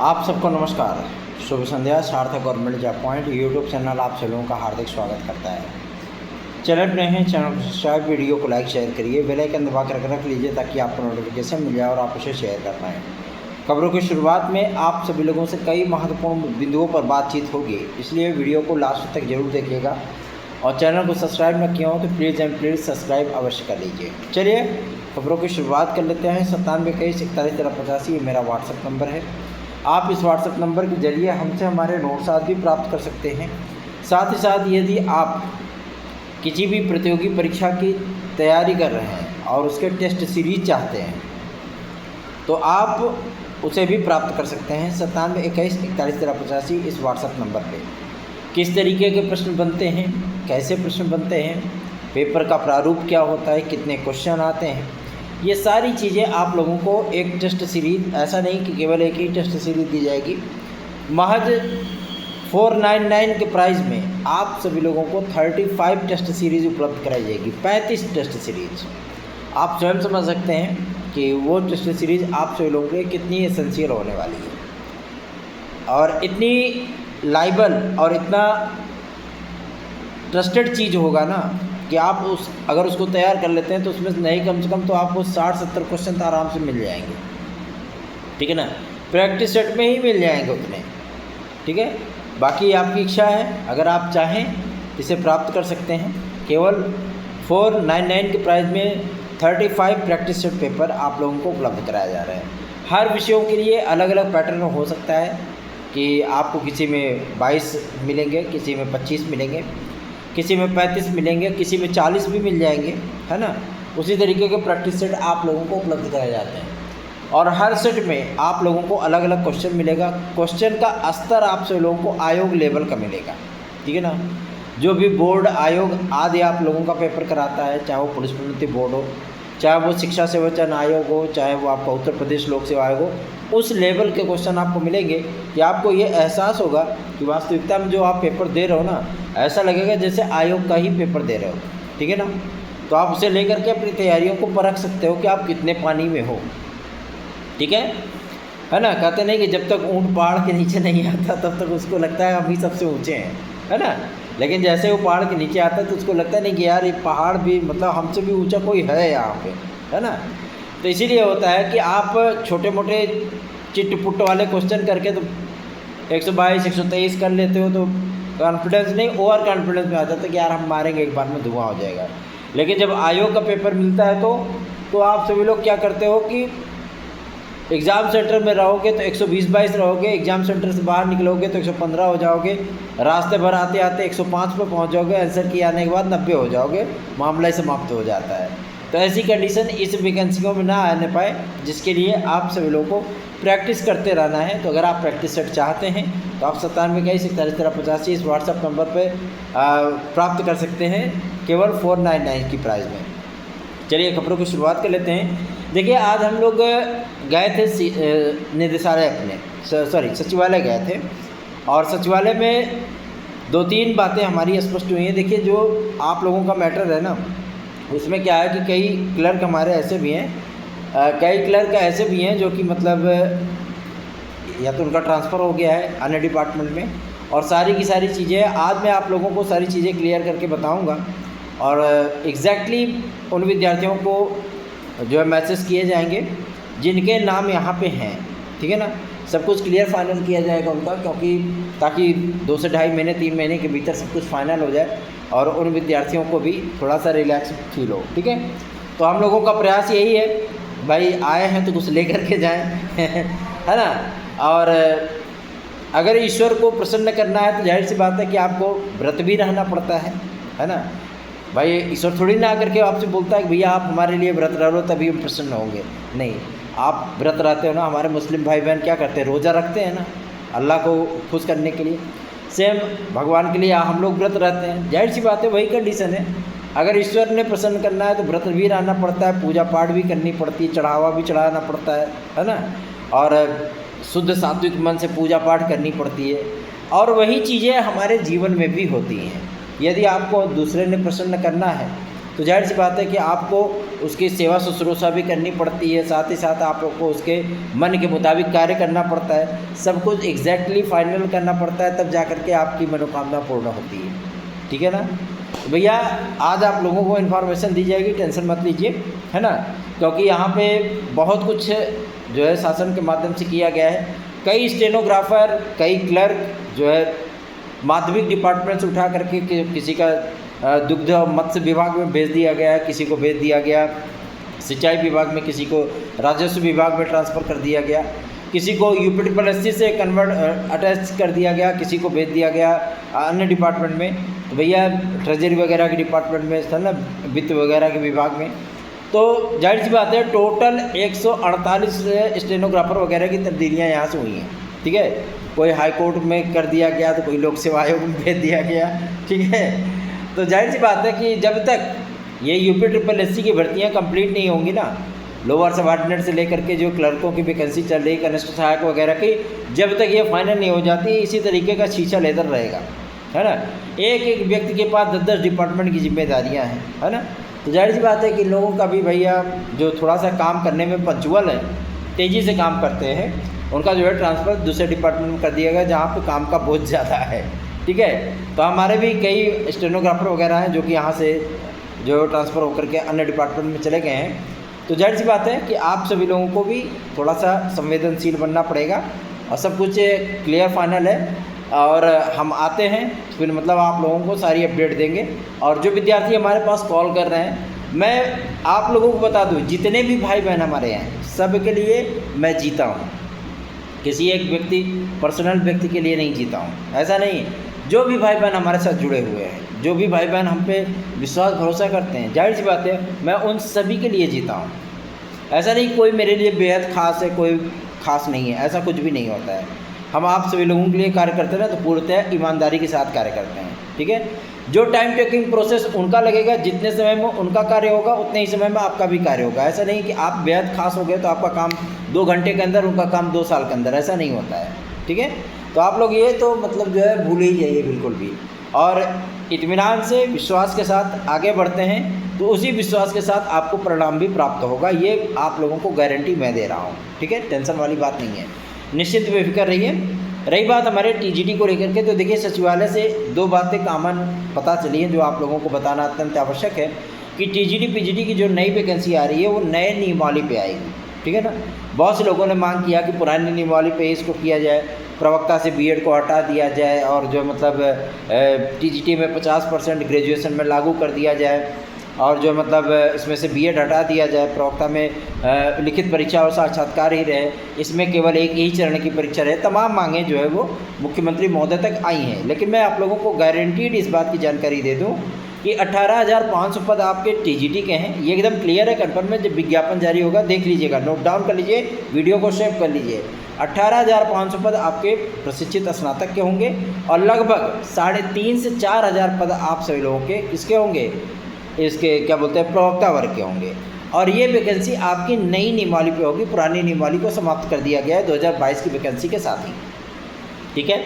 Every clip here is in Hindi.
आप सबको नमस्कार, शुभ संध्या। सार्थक government job point YouTube channel आप सभी लोगों का हार्दिक स्वागत करता है। चैनल नए हैं, चैनल को सब्सक्राइब, वीडियो को लाइक शेयर करिए, बेल आइकन दबा कर रख लीजिए ताकि आपको नोटिफिकेशन मिल जाए और आप उसे शेयर कर पाएँ। खबरों की शुरुआत में आप सभी लोगों से कई महत्वपूर्ण बिंदुओं पर बातचीत होगी, इसलिए वीडियो को लास्ट तक जरूर देखिएगा और चैनल को सब्सक्राइब न किया हो तो प्लीज़ एंड प्लीज़ सब्सक्राइब अवश्य कर लीजिए। चलिए खबरों की शुरुआत कर लेते हैं। 9721411385 ये मेरा व्हाट्सएप नंबर है। आप इस व्हाट्सएप नंबर के जरिए हमसे हमारे नोट्स आदि भी प्राप्त कर सकते हैं। साथ ही साथ यदि आप किसी भी प्रतियोगी परीक्षा की तैयारी कर रहे हैं और उसके टेस्ट सीरीज चाहते हैं तो आप उसे भी प्राप्त कर सकते हैं 9721411385 इस व्हाट्सएप नंबर पे। किस तरीके के प्रश्न बनते हैं, कैसे प्रश्न बनते हैं, पेपर का प्रारूप क्या होता है, कितने क्वेश्चन आते हैं, ये सारी चीज़ें आप लोगों को एक टेस्ट सीरीज, ऐसा नहीं कि केवल एक ही टेस्ट सीरीज दी जाएगी, महज 499 के प्राइस में आप सभी लोगों को 35 टेस्ट सीरीज उपलब्ध कराई जाएगी। 35 टेस्ट सीरीज आप स्वयं समझ सकते हैं कि वो टेस्ट सीरीज आप सभी लोगों के लिए कितनी एसेंशियल होने वाली है और इतनी लाइबल और इतना ट्रस्टेड चीज़ होगा ना कि आप अगर उसको तैयार कर लेते हैं तो उसमें नहीं कम से कम तो आपको 60-70 क्वेश्चन तो आराम से मिल जाएंगे, ठीक है ना। प्रैक्टिस सेट में ही मिल जाएंगे उतने, ठीक है। बाकी आपकी इच्छा है, अगर आप चाहें इसे प्राप्त कर सकते हैं। केवल 499 के प्राइस में 35 प्रैक्टिस सेट पेपर आप लोगों को उपलब्ध कराया जा रहा है। हर विषयों के लिए अलग अलग पैटर्न हो सकता है कि आपको किसी में 22 मिलेंगे, किसी में 25 मिलेंगे, किसी में 35 मिलेंगे, किसी में 40 भी मिल जाएंगे, है ना। उसी तरीके के प्रैक्टिस सेट आप लोगों को उपलब्ध कराए जाते हैं और हर सेट में आप लोगों को अलग अलग क्वेश्चन मिलेगा। क्वेश्चन का स्तर आप सभी लोगों को आयोग लेवल का मिलेगा, ठीक है ना। जो भी बोर्ड, आयोग आदि आप लोगों का पेपर कराता है, चाहे वो पुलिस प्रोन्नति बोर्ड हो, चाहे वो शिक्षा सेवा चयन आयोग हो, चाहे वो आपका उत्तर प्रदेश लोक सेवा आयोग हो, उस लेवल के क्वेश्चन आपको मिलेंगे कि आपको ये एहसास होगा कि वास्तविकता में जो आप पेपर दे रहे हो ना, ऐसा लगेगा जैसे आयोग का ही पेपर दे रहे हो, ठीक है ना। तो आप उसे लेकर के अपनी तैयारियों को परख सकते हो कि आप कितने पानी में हो, ठीक है ना। कहते नहीं कि जब तक ऊँट पहाड़ के नीचे नहीं आता तब तक उसको लगता है हम ही सबसे ऊँचे हैं, है ना। लेकिन जैसे वो पहाड़ के नीचे आता है तो उसको लगता नहीं कि यार ये पहाड़ भी, मतलब हमसे भी ऊंचा कोई है यहाँ पे, है ना। तो इसीलिए होता है कि आप छोटे मोटे चिट-पुट वाले क्वेश्चन करके तो 122, 123 कर लेते हो तो कॉन्फिडेंस नहीं, ओवर कॉन्फिडेंस में आ जाता है कि यार हम मारेंगे एक बार में धुआं हो जाएगा। लेकिन जब आयोग का पेपर मिलता है तो आप सभी लोग क्या करते हो कि एग्ज़ाम सेंटर में रहोगे तो 120-22 रहोगे, एग्ज़ाम सेंटर से बाहर निकलोगे तो 115 हो जाओगे, रास्ते भर आते आते 105 पे पहुंच जाओगे, आंसर की आने के बाद 90 हो जाओगे, मामला ही समाप्त हो जाता है। तो ऐसी कंडीशन इस वैकेंसियों में ना आने पाए, जिसके लिए आप सभी लोगों को प्रैक्टिस करते रहना है। तो अगर आप प्रैक्टिस सेट चाहते हैं तो आप 9721411385 इस व्हाट्सएप नंबर पर प्राप्त कर सकते हैं केवल 499 की प्राइस में। चलिए खबरों की शुरुआत कर लेते हैं। देखिए, आज हम लोग गए थे निदेशालय अपने सचिवालय गए थे और सचिवालय में 2-3 बातें हमारी स्पष्ट हुई हैं। देखिए, जो आप लोगों का मैटर है ना, उसमें क्या है कि कई क्लर्क हमारे ऐसे भी हैं, कई क्लर्क ऐसे भी हैं जो कि मतलब या तो उनका ट्रांसफ़र हो गया है अन्य डिपार्टमेंट में, और सारी की सारी चीज़ें आज मैं आप लोगों को सारी चीज़ें क्लियर करके बताऊँगा और एग्जैक्टली उन विद्यार्थियों को जो है मैसेज किए जाएंगे जिनके नाम यहाँ पे हैं, ठीक है ना। सब कुछ क्लियर फाइनल किया जाएगा उनका, क्योंकि ताकि 2 से ढाई महीने 3 महीने के भीतर सब कुछ फाइनल हो जाए और उन विद्यार्थियों को भी थोड़ा सा रिलैक्स फील हो, ठीक है। तो हम लोगों का प्रयास यही है, भाई आए हैं तो कुछ लेकर के जाएँ है ना। और अगर ईश्वर को प्रसन्न करना है तो जाहिर सी बात है कि आपको व्रत भी रहना पड़ता है ना। भाई ईश्वर थोड़ी ना आकर के आपसे बोलता है कि भैया आप हमारे लिए व्रत रह लो तभी हम प्रसन्न होंगे। नहीं, आप व्रत रहते हो ना। हमारे मुस्लिम भाई बहन क्या करते हैं, रोज़ा रखते हैं ना अल्लाह को खुश करने के लिए। सेम भगवान के लिए हम लोग व्रत रहते हैं। जाहिर सी बात है वही कंडीशन है। अगर ईश्वर ने प्रसन्न करना है तो व्रत भी रहना पड़ता है, पूजा पाठ भी करनी पड़ती है, चढ़ावा भी चढ़ाना पड़ता है ना। और शुद्ध सात्विक मन से पूजा पाठ करनी पड़ती है और वही चीज़ें हमारे जीवन में भी होती हैं। यदि आपको दूसरे ने प्रसन्न करना है तो जाहिर सी बात है कि आपको उसकी सेवा शुश्रूषा भी करनी पड़ती है, साथ ही साथ आपको उसके मन के मुताबिक कार्य करना पड़ता है, सब कुछ एग्जैक्टली फाइनल करना पड़ता है, तब जा कर के आपकी मनोकामना पूर्ण होती है। ठीक है ना। तो भैया आज आप लोगों को इन्फॉर्मेशन दी जाएगी, टेंशन मत लीजिए, है ना, क्योंकि यहाँ पे बहुत कुछ जो है शासन के माध्यम से किया गया है। कई स्टेनोग्राफर, कई क्लर्क जो है माध्यमिक डिपार्टमेंट से उठा करके किसी का दुग्ध और मत्स्य विभाग में भेज दिया गया है, किसी को भेज दिया गया सिंचाई विभाग में, किसी को राजस्व विभाग में ट्रांसफ़र कर दिया गया, किसी को यूपीटीपीएससी से कन्वर्ट अटैच कर दिया गया, किसी को भेज दिया गया अन्य डिपार्टमेंट में। तो भैया ट्रेजरी वगैरह के डिपार्टमेंट में था ना, वित्त वगैरह के विभाग में। तो जाहिर सी बात है टोटल 148 स्टेनोग्राफर वगैरह की तब्दीलियाँ यहाँ से हुई हैं। ठीक है, कोई हाई कोर्ट में कर दिया गया, तो कोई लोक सेवा आयोग में भेज दिया गया। ठीक है, तो जाहिर सी बात है कि जब तक ये यूपीटीपीएससी की भर्तियाँ कंप्लीट नहीं होंगी ना, लोअर सबऑर्डिनेट से लेकर के जो क्लर्कों की वैकेंसी चल रही, कनिष्ठ सहायक वगैरह की, जब तक ये फाइनल नहीं हो जाती, इसी तरीके का शीशा लेदर रहेगा, है ना। एक एक व्यक्ति के पास 10-10 डिपार्टमेंट की जिम्मेदारियां हैं, है ना। तो जाहिर सी बात है कि लोगों का भी भैया जो थोड़ा सा काम करने में पंचुअल है, तेज़ी से काम करते हैं, उनका जो है ट्रांसफ़र दूसरे डिपार्टमेंट में कर दिया गया जहाँ पे काम का बोझ ज़्यादा है। ठीक है, तो हमारे भी कई स्टेनोग्राफर वगैरह हैं जो कि यहाँ से जो ट्रांसफ़र होकर के अन्य डिपार्टमेंट में चले गए हैं। तो जाहिर सी बात है कि आप सभी लोगों को भी थोड़ा सा संवेदनशील बनना पड़ेगा, और सब कुछ क्लियर फाइनल है, और हम आते हैं फिर मतलब आप लोगों को सारी अपडेट देंगे। और जो विद्यार्थी हमारे पास कॉल कर रहे हैं, मैं आप लोगों को बता दूं, जितने भी भाई बहन हमारे हैं सब के लिए मैं जीता हूं, किसी एक व्यक्ति पर्सनल व्यक्ति के लिए नहीं जीता हूं, ऐसा नहीं। जो भी भाई बहन हमारे साथ जुड़े हुए हैं, जो भी भाई बहन हम पे विश्वास भरोसा करते हैं, जाहिर सी बात है मैं उन सभी के लिए जीता हूँ। ऐसा नहीं कोई मेरे लिए बेहद ख़ास है, कोई ख़ास नहीं है, ऐसा कुछ भी नहीं होता है। हम आप सभी लोगों के लिए कार्य करते हैं ना, तो पूर्णतः ईमानदारी के साथ कार्य करते हैं। ठीक है, जो टाइम टेकिंग प्रोसेस उनका लगेगा, जितने समय में उनका कार्य होगा उतने ही समय में आपका भी कार्य होगा। ऐसा नहीं कि आप बेहद खास हो गए तो आपका काम 2 घंटे के अंदर, उनका काम 2 साल के अंदर, ऐसा नहीं होता है। ठीक है, तो आप लोग ये तो मतलब जो है भूल ही जाइए बिल्कुल भी, और इत्मीनान से विश्वास के साथ आगे बढ़ते हैं तो उसी विश्वास के साथ आपको परिणाम भी प्राप्त होगा, ये आप लोगों को गारंटी मैं दे रहा हूँ। ठीक है, टेंशन वाली बात नहीं है, निश्चिंत बेफिक्र रहिए। रही बात हमारे टीजीटी को लेकर के, तो देखिए सचिवालय से 2 बातें कॉमन पता चली हैं जो आप लोगों को बताना अत्यंत आवश्यक है कि टीजीटी पीजीटी की जो नई वैकेंसी आ रही है वो नए नियमावली पे आएगी। ठीक है ना, बहुत से लोगों ने मांग किया कि पुरानी नियमावली पे इसको किया जाए, प्रवक्ता से बीएड को हटा दिया जाए, और जो मतलब टीजीटी में 50% ग्रेजुएशन में लागू कर दिया जाए, और जो मतलब इसमें से बीएड हटा दिया जाए, प्रवक्ता में लिखित परीक्षा और साक्षात्कार ही रहे, इसमें केवल एक ही चरण की परीक्षा रहे। तमाम मांगें जो है वो मुख्यमंत्री महोदय तक आई हैं। लेकिन मैं आप लोगों को गारंटीड इस बात की जानकारी दे दूं कि 18,500 पद आपके टीजीटी के हैं, ये एकदम क्लियर है, कन्फर्म है। जब विज्ञापन जारी होगा देख लीजिएगा, नोट डाउन कर लीजिए, वीडियो को सेव कर लीजिए। 18,500 पद आपके प्रशिक्षित स्नातक के होंगे, और लगभग 3,500 से 4,000 पद आप सभी लोगों के किसके होंगे, इसके क्या बोलते हैं, प्रवक्ता वर्ग के होंगे। और ये वैकेंसी आपकी नई नियमावली पे होगी, पुरानी नियमावली को समाप्त कर दिया गया है 2022 की वैकेंसी के साथ ही। ठीक है,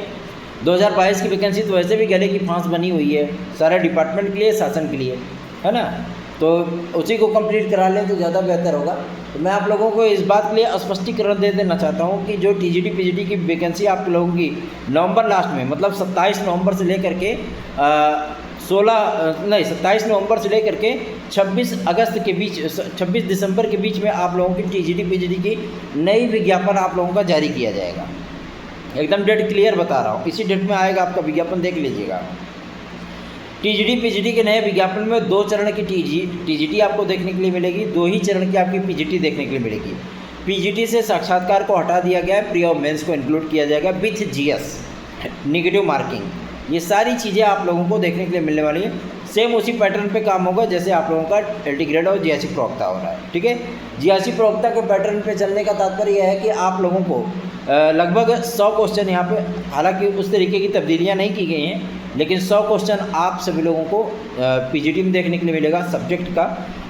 2022 की वैकेंसी तो वैसे भी गले की फांस बनी हुई है सारे डिपार्टमेंट के लिए, शासन के लिए, है ना, तो उसी को कंप्लीट करा लें तो ज़्यादा बेहतर होगा। तो मैं आप लोगों को इस बात के लिए स्पष्टीकरण दे देना चाहता हूँ कि जो टीजीटी पीजीटी की वैकेंसी आप लोगों की नवंबर लास्ट में, मतलब 27 नवंबर से लेकर के 27 नवंबर से लेकर के 26 अगस्त के बीच, 26 दिसंबर के बीच में आप लोगों की टीजीटी पीजीटी की नई विज्ञापन आप लोगों का जारी किया जाएगा। एकदम डेट क्लियर बता रहा हूँ, इसी डेट में आएगा आपका विज्ञापन, देख लीजिएगा। टीजीटी पीजीटी के नए विज्ञापन में 2 चरण की टीजीटी आपको देखने के लिए मिलेगी, 2 ही चरण की आपकी पीजीटी देखने के लिए मिलेगी। पीजीटी से साक्षात्कार को हटा दिया गया है, प्री और मेंस को इंक्लूड किया जाएगा विथ जीएस, नेगेटिव मार्किंग। ये सारी चीज़ें आप लोगों को देखने के लिए मिलने वाली हैं। सेम उसी पैटर्न पे काम होगा जैसे आप लोगों का एलटी ग्रेड और जीआईसी प्रवक्ता हो रहा है। ठीक है, जीआईसी प्रवक्ता के पैटर्न पे चलने का तात्पर्य यह है कि आप लोगों को लगभग 100 क्वेश्चन यहाँ पे, हालांकि उस तरीके की तब्दीलियाँ नहीं की गई हैं, लेकिन 100 क्वेश्चन आप सभी लोगों को पीजीटी में देखने के लिए मिलेगा सब्जेक्ट का,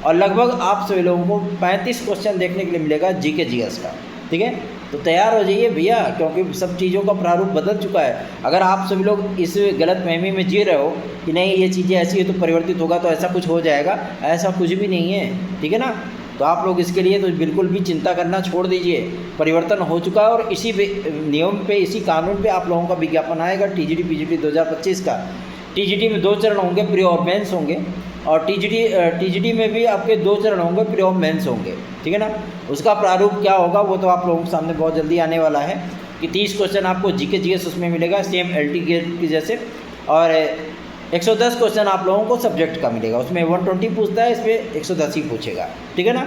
और लगभग आप सभी लोगों को 35 क्वेश्चन देखने के लिए मिलेगा जीके जीएस का। ठीक है, तो तैयार हो जाइए भैया, क्योंकि सब चीज़ों का प्रारूप बदल चुका है। अगर आप सभी लोग इस गलत फहमी में जी रहे हो कि नहीं ये चीज़ें ऐसी है तो परिवर्तित होगा, तो ऐसा कुछ हो जाएगा, ऐसा कुछ भी नहीं है, ठीक है ना। तो आप लोग इसके लिए तो बिल्कुल भी चिंता करना छोड़ दीजिए, परिवर्तन हो चुका है और इसी नियम पे, इसी कानून पे आप लोगों का विज्ञापन आएगा टीजीटी पीजीटी 2025 का। टीजीटी में 2 चरण होंगे, प्री और मेंस होंगे, और टीजीटी में भी आपके 2 चरण होंगे, प्री और मेंस होंगे, ठीक है ना। उसका प्रारूप क्या होगा वो तो आप लोगों के सामने बहुत जल्दी आने वाला है कि 30 क्वेश्चन आपको जीके जीएस उसमें मिलेगा सेम एलटी गेट की जैसे, और 110 क्वेश्चन आप लोगों को सब्जेक्ट का मिलेगा। उसमें 120 पूछता है, इस पर 110 ही पूछेगा, ठीक है ना।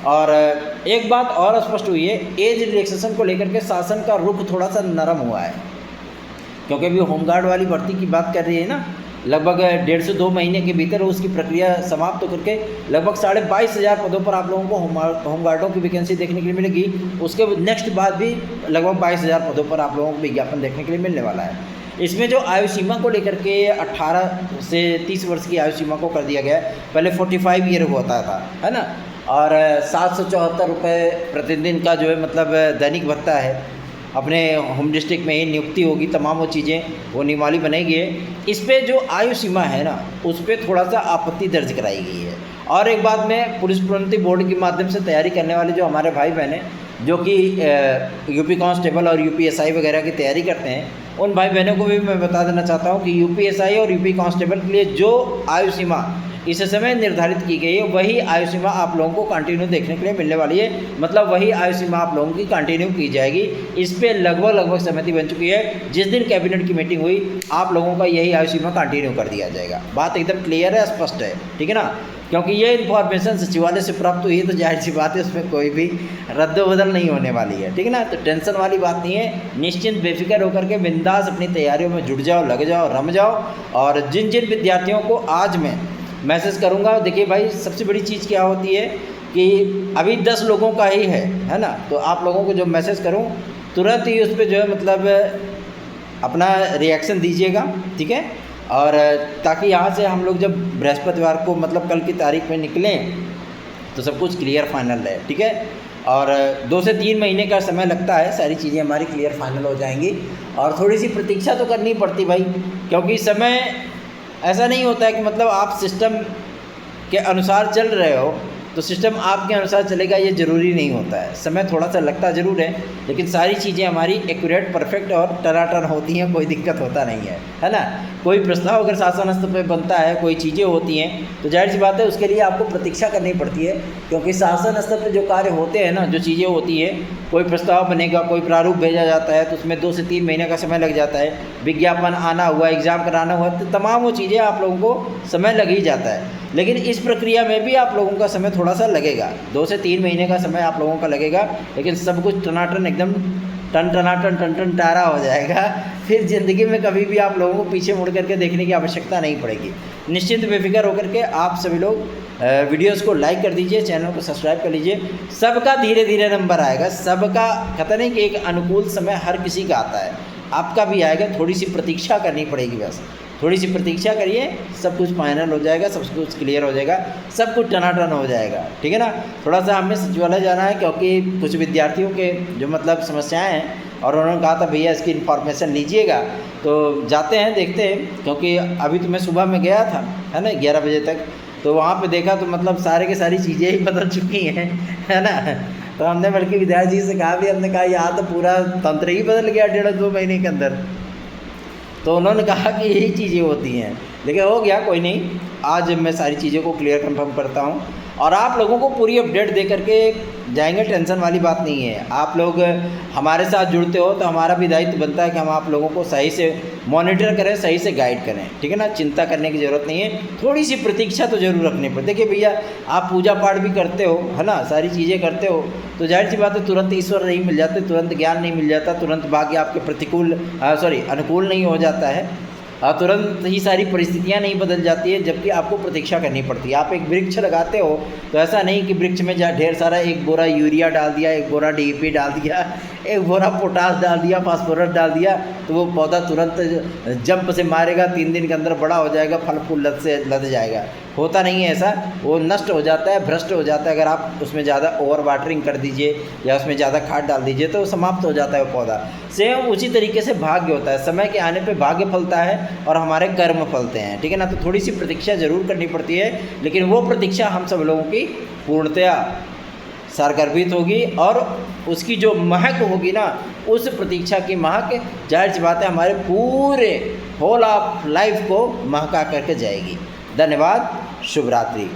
और एक बात और स्पष्ट हुई है, एज रिलैक्सेशन को लेकर के शासन का रुख थोड़ा सा नरम हुआ है, क्योंकि अभी होमगार्ड वाली भर्ती की बात कर रही है ना, लगभग 1.5 से 2 महीने के भीतर उसकी प्रक्रिया समाप्त होकर के लगभग 22,500 पदों पर आप लोगों को होमगार्डों की वैकेंसी देखने के लिए मिलेगी। उसके नेक्स्ट बाद भी लगभग 22,000 पदों पर आप लोगों को विज्ञापन देखने के लिए मिलने वाला है। इसमें जो आयु सीमा को लेकर के 18 से 30 वर्ष की आयु सीमा को कर दिया गया है, पहले 45 ईयर होता था, है ना, और 774 रुपये प्रतिदिन का जो है मतलब दैनिक भत्ता है। अपने होम डिस्ट्रिक्ट में ही नियुक्ति होगी, तमाम वो चीज़ें वो नियमावली बनाई है। इस पे जो आयु सीमा है ना, उस पर थोड़ा सा आपत्ति दर्ज कराई गई है। और एक बात मैं पुलिस प्रोन्नति बोर्ड के माध्यम से तैयारी करने वाले जो हमारे भाई बहन हैं, जो कि यूपी कांस्टेबल और यूपीएसआई वगैरह की तैयारी करते हैं, उन भाई बहनों को भी मैं बता देना चाहता हूँ कि यूपीएसआई और यूपी कांस्टेबल के लिए जो आयु सीमा इस समय निर्धारित की गई है, वही आयु सीमा आप लोगों को कंटिन्यू देखने के लिए मिलने वाली है। मतलब वही आयु सीमा आप लोगों की कंटिन्यू की जाएगी। इस पे लगभग सहमति बन चुकी है। जिस दिन कैबिनेट की मीटिंग हुई, आप लोगों का यही आयु सीमा कंटिन्यू कर दिया जाएगा। बात एकदम क्लियर है, स्पष्ट है, ठीक है ना। क्योंकि ये इन्फॉर्मेशन सचिवालय से प्राप्त हुई है, तो जाहिर सी बात है उसमें कोई भी रद्द-बदल नहीं होने वाली है, ठीक है ना। तो टेंशन वाली बात नहीं है, निश्चिंत बेफिक्र होकर के बिंदास अपनी तैयारियों में जुट जाओ, लग जाओ, रम जाओ। और जिन जिन विद्यार्थियों को आज मैं मैसेज करूंगा, देखिए भाई सबसे बड़ी चीज़ क्या होती है कि अभी 10 लोगों का ही है ना, तो आप लोगों को जो मैसेज करूं तुरंत ही उस पर जो है मतलब अपना रिएक्शन दीजिएगा, ठीक है। और ताकि यहाँ से हम लोग जब बृहस्पतिवार को मतलब कल की तारीख में निकलें तो सब कुछ क्लियर फाइनल है, ठीक है। और 2 से 3 महीने का समय लगता है, सारी चीज़ें हमारी क्लियर फाइनल हो जाएंगी। और थोड़ी सी प्रतीक्षा तो करनी पड़ती भाई, क्योंकि समय ऐसा नहीं होता है कि मतलब आप सिस्टम के अनुसार चल रहे हो तो सिस्टम आपके अनुसार चलेगा, ये ज़रूरी नहीं होता है। समय थोड़ा सा लगता ज़रूर है, लेकिन सारी चीज़ें हमारी एक्यूरेट, परफेक्ट और टनाटन होती हैं, कोई दिक्कत होता नहीं है ना। कोई प्रस्ताव अगर शासन स्तर पर बनता है, कोई चीज़ें होती हैं, तो जाहिर सी बात है उसके लिए आपको प्रतीक्षा करनी पड़ती है। क्योंकि शासन स्तर पर जो कार्य होते हैं ना, जो चीज़ें होती हैं, कोई प्रस्ताव बनेगा, कोई प्रारूप भेजा जाता है, तो उसमें 2 से 3 महीने का समय लग जाता है। विज्ञापन आना हुआ, एग्ज़ाम कराना हुआ, तो तमाम वो चीज़ें आप लोगों को समय लग ही जाता है। लेकिन इस प्रक्रिया में भी आप लोगों का समय थोड़ा सा लगेगा, 2 से 3 महीने का समय आप लोगों का लगेगा, लेकिन सब कुछ टनाटन एकदम टन टारा हो जाएगा। फिर ज़िंदगी में कभी भी आप लोगों को पीछे मुड़ करके देखने की आवश्यकता नहीं पड़ेगी। निश्चिंत बेफिक्र होकर के आप सभी लोग वीडियोस को लाइक कर दीजिए, चैनल को सब्सक्राइब कर लीजिए। सबका धीरे धीरे नंबर आएगा, सबका कहता नहीं कि एक अनुकूल समय हर किसी का आता है, आपका भी आएगा। थोड़ी सी प्रतीक्षा करनी पड़ेगी, बस थोड़ी सी प्रतीक्षा करिए, सब कुछ फाइनल हो जाएगा, सब कुछ क्लियर हो जाएगा, सब कुछ टनाटन हो जाएगा, ठीक है ना। थोड़ा सा हमें सचिवालय जाना है, क्योंकि कुछ विद्यार्थियों के जो मतलब समस्याएं हैं, और उन्होंने कहा था भैया इसकी इन्फॉर्मेशन लीजिएगा, तो जाते हैं, देखते हैं। क्योंकि अभी तो मैं सुबह में गया था, है ना, 11 बजे तक, तो वहाँ पे देखा तो मतलब सारे के सारी चीज़ें ही बदल चुकी हैं, है ना। तो हमने बल्कि विधायक जी से कहा भी, हमने कहा यहाँ तो पूरा तंत्र ही बदल गया 1.5-2 महीने के अंदर। तो उन्होंने कहा कि यही चीज़ें होती हैं, लेकिन हो गया, कोई नहीं। आज मैं सारी चीज़ों को क्लियर कंफर्म करता हूँ और आप लोगों को पूरी अपडेट दे करके जाएंगे, टेंशन वाली बात नहीं है। आप लोग हमारे साथ जुड़ते हो तो हमारा भी दायित्व बनता है कि हम आप लोगों को सही से मॉनिटर करें, सही से गाइड करें, ठीक है ना। चिंता करने की ज़रूरत नहीं है, थोड़ी सी प्रतीक्षा तो जरूर रखनी पड़ती है। देखिए भैया, आप पूजा पाठ भी करते हो, है ना, सारी चीज़ें करते हो, तो जाहिर सी बात है तुरंत ईश्वर नहीं मिल जाते, तुरंत ज्ञान नहीं मिल जाता, तुरंत भाग्य आपके अनुकूल नहीं हो जाता है, तुरंत ही सारी परिस्थितियाँ नहीं बदल जाती है, जबकि आपको प्रतीक्षा करनी पड़ती है। आप एक वृक्ष लगाते हो तो ऐसा नहीं कि वृक्ष में ढेर सारा एक बोरा यूरिया डाल दिया, एक बोरा DAP डाल दिया, एक बोरा पोटास डाल दिया, फास्फोरस डाल दिया, तो वो पौधा तुरंत जंप से मारेगा, 3 दिन के अंदर बड़ा हो जाएगा, फल फूल लद जाएगा। होता नहीं है ऐसा, वो नष्ट हो जाता है, भ्रष्ट हो जाता है। अगर आप उसमें ज़्यादा ओवर वाटरिंग कर दीजिए या उसमें ज़्यादा खाद डाल दीजिए तो समाप्त हो जाता है वो पौधा। सेम उसी तरीके से भाग्य होता है, समय के आने पे भाग्य फलता है और हमारे कर्म फलते हैं, ठीक है ना। तो थोड़ी सी प्रतीक्षा ज़रूर करनी पड़ती है, लेकिन वो प्रतीक्षा हम सब लोगों की पूर्णतया सारगर्भित होगी और उसकी जो महक होगी ना, उस प्रतीक्षा की महक जाहिर सी बात है हमारे पूरे होल ऑफ लाइफ को महका करके जाएगी। धन्यवाद, शुभ रात्रि।